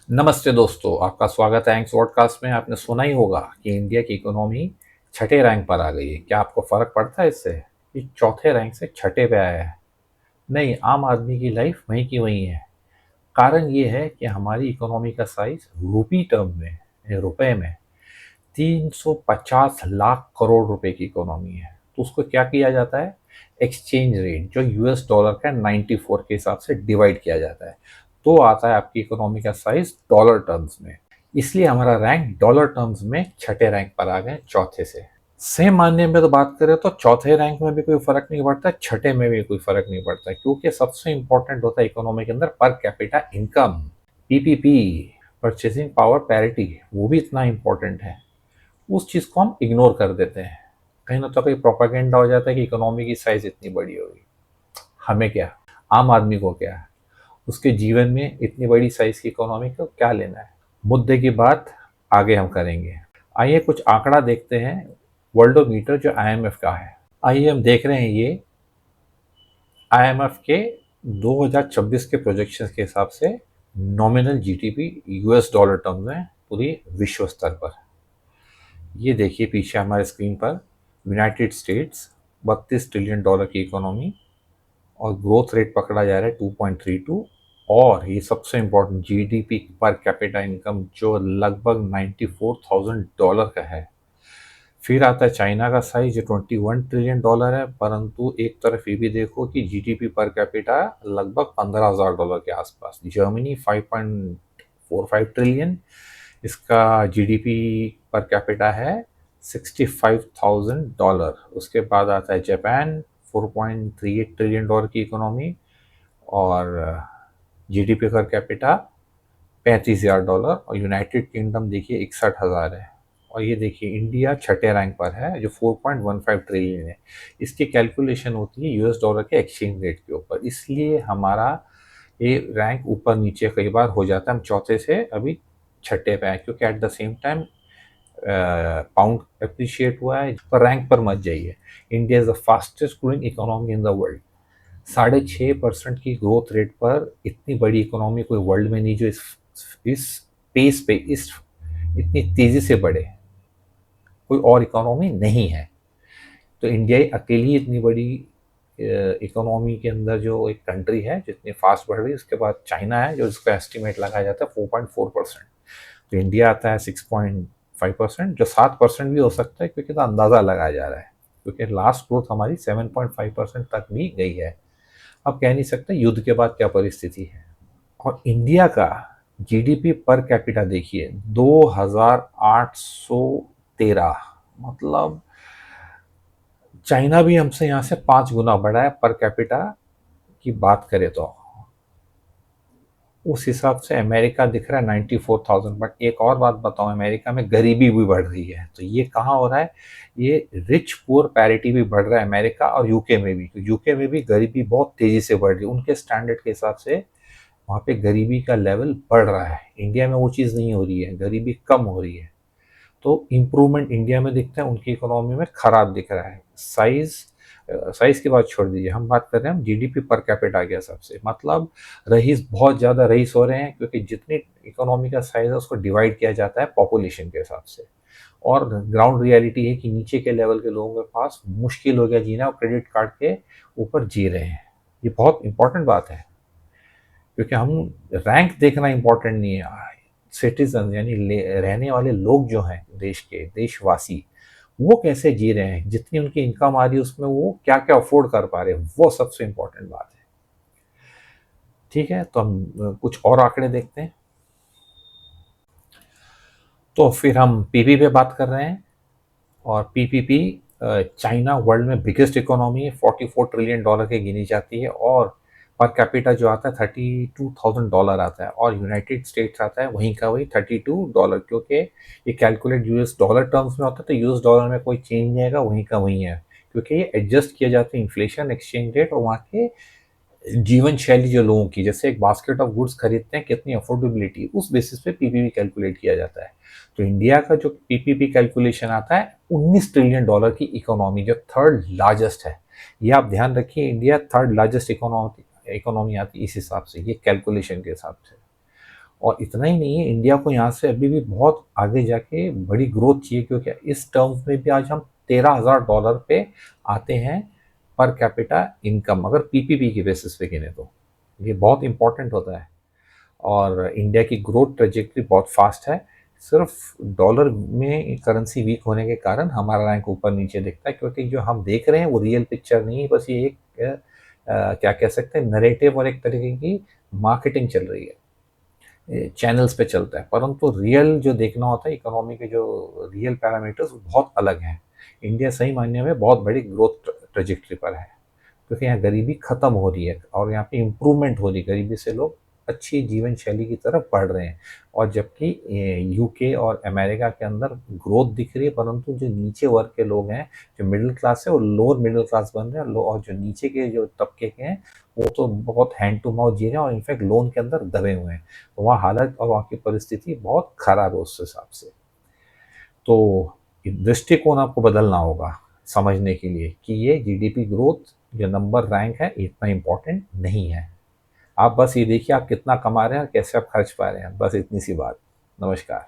नमस्ते दोस्तों, आपका स्वागत है एंक्स पॉडकास्ट में। आपने सुना ही होगा कि इंडिया की इकोनॉमी छठे रैंक पर आ गई है। क्या आपको फर्क पड़ता है इससे कि चौथे रैंक से छठे पे आया है? नहीं, आम आदमी की लाइफ वहीं की वहीं है। कारण ये है कि हमारी इकोनॉमी का साइज रूपी टर्म में, रुपए में 350 लाख करोड़ रुपए की इकोनॉमी है। तो उसको क्या किया जाता है? एक्सचेंज रेट जो यूएस डॉलर का 94 के हिसाब से डिवाइड किया जाता है, तो आता है आपकी इकोनॉमी का साइज डॉलर टर्म्स में। इसलिए हमारा रैंक डॉलर टर्म्स में छठे रैंक पर आ गए, चौथे से। सेम मानने में तो बात करें तो चौथे रैंक में भी कोई फर्क नहीं पड़ता, छठे में भी कोई फर्क नहीं पड़ता, क्योंकि सबसे इंपॉर्टेंट होता है इकोनॉमी के अंदर per capita income, PPP, purchasing power parity. वो भी इतना इंपॉर्टेंट है, उस चीज़ को हम इग्नोर कर देते हैं। कहीं ना तो कहीं प्रोपागेंडा हो जाता है कि इकोनॉमी की साइज इतनी बड़ी होगी। हमें क्या, आम आदमी को क्या है, उसके जीवन में इतनी बड़ी साइज की इकोनॉमी को क्या लेना है? मुद्दे की बात आगे हम करेंगे। आइए कुछ आंकड़ा देखते हैं, वर्ल्डोमीटर जो आईएमएफ का है। आइए हम देख रहे हैं ये आईएमएफ के 2026 के प्रोजेक्शंस के हिसाब से nominal GDP US dollar terms में पूरी विश्व स्तर पर। ये देखिए पीछे हमारे स्क्रीन पर, यूनाइटेड स्टेट्स 32 ट्रिलियन डॉलर की इकोनॉमी और ग्रोथ रेट पकड़ा जा रहा है 2.32। और ये सबसे important GDP per capita income जो लगभग $94,000 का है। फिर आता है चाइना का साइज जो 21 ट्रिलियन डॉलर है, परंतु एक तरफ ये भी देखो कि जीडीपी पर कैपिटा लगभग $15,000 के आसपास। जर्मनी 5.45 ट्रिलियन, इसका जीडीपी पर कैपिटा है $65,000। उसके बाद आता है जापान 4.38 ट्रिलियन डॉलर की इकोनॉमी और जीडीपी पर कैपिटा $35,000। और यूनाइटेड किंगडम देखिए 61,000 है। और ये देखिए इंडिया छठे रैंक पर है जो 4.15 ट्रिलियन है। इसकी कैलकुलेशन होती है यूएस डॉलर के एक्सचेंज रेट के ऊपर, इसलिए हमारा ये रैंक ऊपर नीचे कई बार हो जाता है। हम चौथे से अभी छठे पे हैं क्योंकि at the same time pound appreciate हुआ है। पर रैंक पर मत जाइए। India is the fastest growing economy in the world. 6.5% की ग्रोथ रेट पर इतनी बड़ी इकोनॉमी कोई वर्ल्ड में नहीं जो इस पेस पे इस इतनी तेजी से बढ़े, कोई और इकोनॉमी नहीं है। तो इंडिया ही अकेली इतनी बड़ी इकोनॉमी के अंदर जो एक कंट्री है जितनी फास्ट बढ़ रही है। उसके बाद चाइना है जो जिसका एस्टिमेट लगाया जाता है 4.4%। तो इंडिया आता है 6.5%, जो 7% भी हो सकता है क्योंकि तो अंदाज़ा लगाया जा रहा है, क्योंकि लास्ट ग्रोथ हमारी 7.5% तक भी गई है। अब कह नहीं सकते युद्ध के बाद क्या परिस्थिति है। और इंडिया का जीडीपी पर कैपिटा देखिए 2,813, मतलब चाइना भी हमसे यहाँ से 5 गुना बड़ा है पर कैपिटा की बात करें तो। उस हिसाब से अमेरिका दिख रहा है 94,000। बट एक और बात बताऊं, अमेरिका में गरीबी भी बढ़ रही है। तो ये कहाँ हो रहा है? ये रिच पुअर पैरिटी भी बढ़ रहा है अमेरिका और यूके में भी। तो यूके में भी गरीबी बहुत तेजी से बढ़ रही है, उनके स्टैंडर्ड के हिसाब से वहाँ पे गरीबी का लेवल बढ़ रहा है। इंडिया में वो चीज़ नहीं हो रही है, गरीबी कम हो रही है। तो इम्प्रूवमेंट इंडिया में दिखता है, उनकी इकोनॉमी में खराब दिख रहा है। साइज की बात छोड़ दीजिए, हम बात कर रहे हैं हम जीडीपी पर कैपिटा के हिसाब से। मतलब रईस बहुत ज़्यादा रईस हो रहे हैं क्योंकि जितनी इकोनॉमी का साइज है उसको डिवाइड किया जाता है पॉपुलेशन के हिसाब से। और ग्राउंड रियलिटी है कि नीचे के लेवल के लोगों के पास मुश्किल हो गया जीना और क्रेडिट कार्ड के ऊपर जी रहे हैं। ये बहुत इंपॉर्टेंट बात है, क्योंकि हम रैंक देखना इंपॉर्टेंट नहीं है। सिटीजन यानी रहने वाले लोग जो हैं देश के, देशवासी, वो कैसे जी रहे हैं, जितनी उनकी इनकम आ रही है उसमें वो क्या क्या अफोर्ड कर पा रहे हैं, वो सबसे इम्पोर्टेंट बात है। ठीक है, तो हम कुछ और आंकड़े देखते हैं। तो फिर हम पीपी पे बात कर रहे हैं। और पीपीपी, चाइना वर्ल्ड में बिगेस्ट इकोनॉमी है, $44 ट्रिलियन की गिनी जाती है। और पर कैपिटा जो आता है $32,000 आता है। और यूनाइटेड स्टेट्स आता है वहीं का वही $32, क्योंकि ये कैलकुलेट यूएस डॉलर टर्म्स में होता है। तो यूएस डॉलर में कोई चेंज नहीं आएगा, वहीं का वहीं है, क्योंकि ये एडजस्ट किया जाता है इन्फ्लेशन, एक्सचेंज रेट और वहाँ के जीवन शैली जो लोगों की, जैसे एक बास्केट ऑफ गुड्स खरीदते हैं, कितनी अफोर्डेबिलिटी, उस बेसिस पे पीपीपी कैलकुलेट किया जाता है। तो इंडिया का जो पीपीपी कैलकुलेशन आता है $19 ट्रिलियन की इकोनॉमी, जो थर्ड लार्जेस्ट है। ये आप ध्यान रखिए, इंडिया थर्ड लार्जेस्ट इकोनॉमी आती है इस हिसाब से, ये कैलकुलेशन के हिसाब से। और इतना ही नहीं है, इंडिया को यहाँ से अभी भी बहुत आगे जाके बड़ी ग्रोथ चाहिए, क्योंकि इस टर्म्स में भी आज हम $13,000 पे आते हैं पर कैपिटा इनकम, अगर पीपीपी की बेसिस पे गिने तो। ये बहुत इंपॉर्टेंट होता है। और इंडिया की ग्रोथ ट्रेजेक्टरी बहुत फास्ट है। सिर्फ डॉलर में करेंसी वीक होने के कारण हमारा रैंक ऊपर नीचे दिखता है, क्योंकि जो हम देख रहे हैं वो रियल पिक्चर नहीं है, बस ये एक क्या कह सकते हैं, नरेटिव और एक तरीके की मार्केटिंग चल रही है, चैनल्स पे चलता है। परंतु रियल जो देखना होता है इकोनॉमी के, जो रियल पैरामीटर्स बहुत अलग हैं। इंडिया सही मायने में बहुत बड़ी ग्रोथ ट्रेजेक्टरी पर है, क्योंकि यहाँ गरीबी खत्म हो रही है और यहाँ पे इम्प्रूवमेंट हो रही है, गरीबी से लोग अच्छी जीवन शैली की तरफ बढ़ रहे हैं। और जबकि यूके और अमेरिका के अंदर ग्रोथ दिख रही है, परंतु जो नीचे वर्ग के लोग हैं, जो मिडिल क्लास है, वो लोअर मिडिल क्लास बन रहे हैं, और जो नीचे के जो तबके के हैं वो तो बहुत हैंड टू माउथ जी रहे हैं और इनफैक्ट लोन के अंदर दबे हुए हैं। तो वहाँ हालत और वहाँ की परिस्थिति बहुत खराब है उस हिसाब से। तो दृष्टिकोण आपको बदलना होगा समझने के लिए कि ये जीडीपी ग्रोथ जो नंबर रैंक है इतना इम्पोर्टेंट नहीं है। आप बस ये देखिए आप कितना कमा रहे हैं और कैसे आप खर्च पा रहे हैं, बस इतनी सी बात। नमस्कार।